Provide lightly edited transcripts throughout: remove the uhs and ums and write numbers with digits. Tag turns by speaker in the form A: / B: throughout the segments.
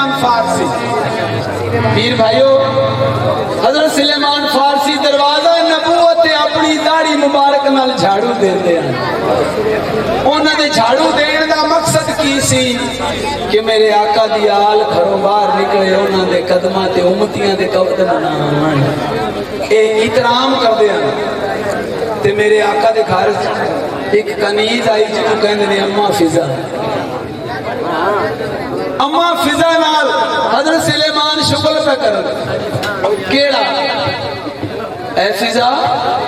A: सुलेमान फारसी। पीर भाइयों, हजरत सुलेमान फारसी दरवाजा नबूवत अपनी दाढ़ी मुबारक नाल झाड़ू देते हैं। उन्होंने झाड़ू देने का मकसद की सी कि मेरे आका दी आल घरों बाहर निकले, उन्होंने कदमां ते उम्मतियां दे कदम ना आन, ये इतराम करते हैं। ते मेरे आका दे घर एक कनीज आई जिन्होंने कहते हैं अम्मा फिजा। अम्मा फिजा नाल हजरत सुलेमान शुगल पे कर केड़ा ऐ फिजा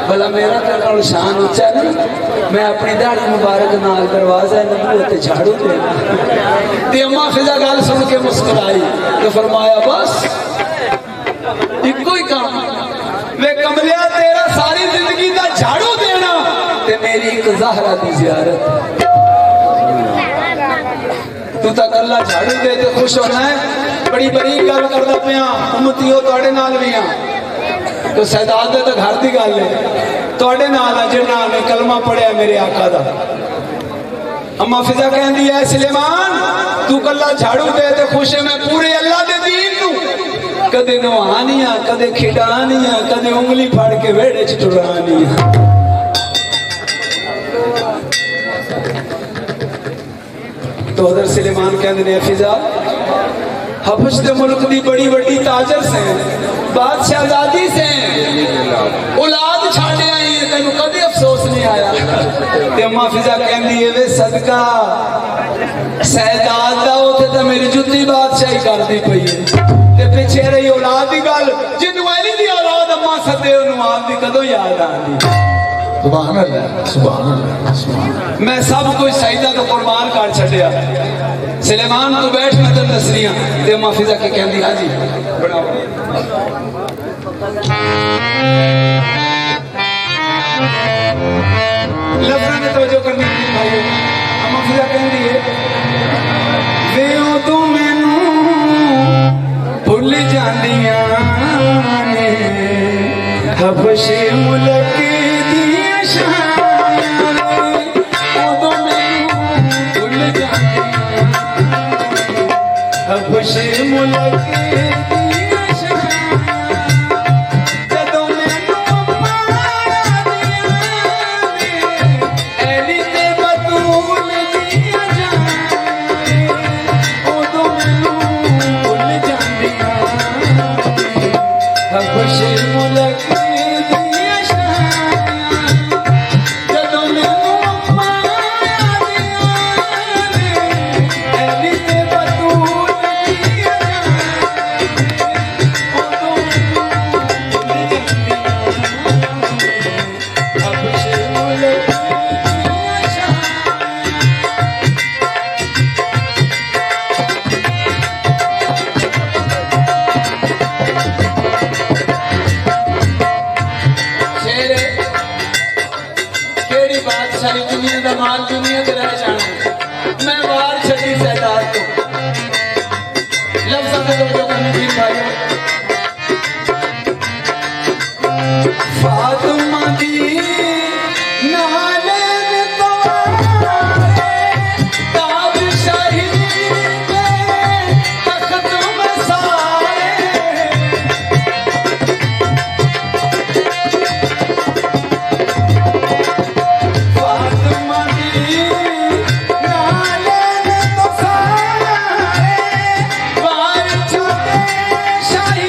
A: भला मेरा तो शान ऊंचा नहीं, मैं अपनी दाढ़ी मुबारक नाल दरवाजा नबूवत झाड़ू देना। ते अम्मा फिजा गल सुन के मुस्कुराई तो फरमाया बस इको ही काम वे कमलिया, तेरा सारी जिंदगी का झाड़ू देना ते मेरी एक ज़हरा दी ज़ियारत। तू तो कला झाड़ू दे के खुश होना है, बड़ी बड़ी गल करदा पिया उम्मतियों तुहाडे नाल भी हां। तो सैदात दे तो घर की गल है, तुहाडे नाल है जिन्हां ने कलमा पढ़िया मेरे आका दा। अम्मा फिजा कहंदी है सुलेमान तू कला झाड़ू दे ते खुश है, मैं पूरे अल्लाह दे दीन नूं कदे नवानी आ, कदे खिडानी आ, कदे उंगली फड़ के वेड़े च टुरानी आ। तो हजरत सुलेमान कहते हैं फिजा हबश के मुल्क की बड़ी बड़ी ताजर से बादशाहजादी से औलाद छाड़े आई है, तेन कभी अफसोस नहीं आया। ते अम्मा फिजा कहती है वे सदका सैदात दा उथे तो मेरी जुत्ती बादशाही करती पई है, ते पिछे रही औलाद की गल जिन्नू अली दी औलाद अम्मा सदे उन्होंने आपकी कदों याद आती।
B: सुभान अल्लाह, सुभान अल्लाह, सुभान अल्लाह।
A: मैं सब कुछ सईदा तो कुर्बान कर छड़िया। सुलेमान तू बैठ मैं तेन दस रही हूं। ते अम्मा फिजा के कहती हाँ जी बनाओ। लफ्ज़ां ने तवज्जो करनी थी भाइयों। अम्मा फिजा कहती है वे तू मैनू भुल जांदियां ने हबश मुल्क खुशी मुल्क दुनिया का माल दुनिया के रह जाना, मैं बाहर छड़ी सैदात को लफ्ज़ां में तवज्जो करनी थी भाइयों। फातिमा दी नाले में तवारे ताजशाही में तख्त में सारे शाही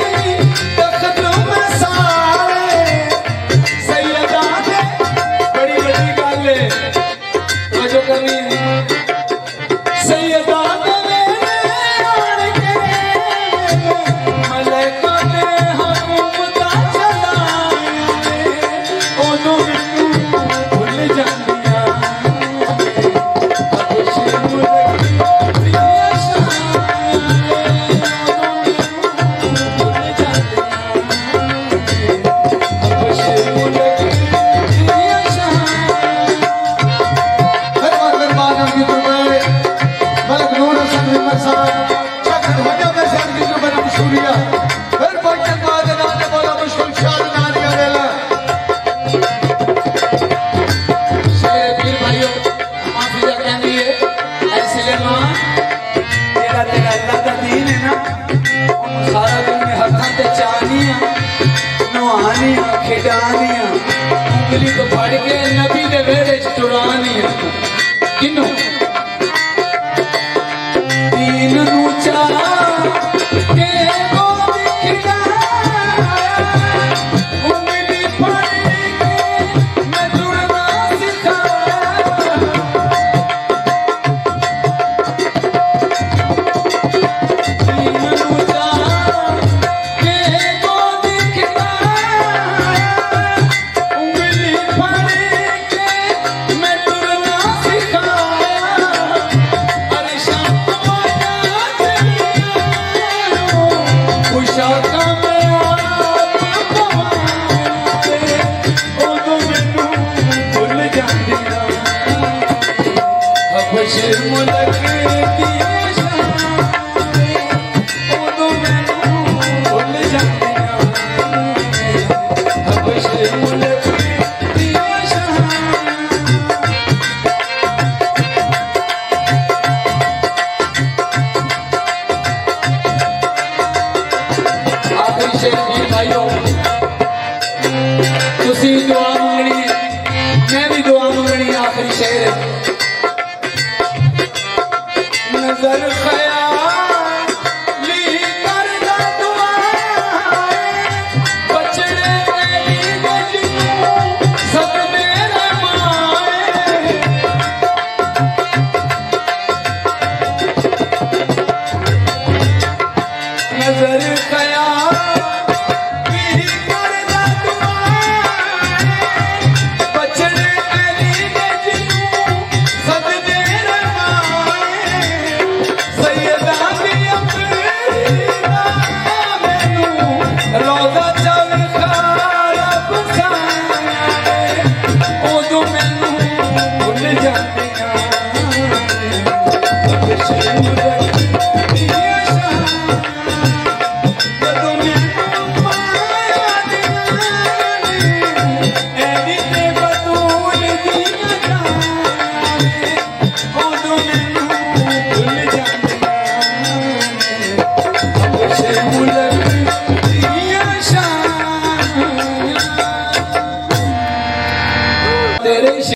A: दीन है ना सारा दिन में हथा ते चाहनिया नवानिया खिडानिया उंगली को फड़ के नबी दे वेड़े च टुरानिया किनू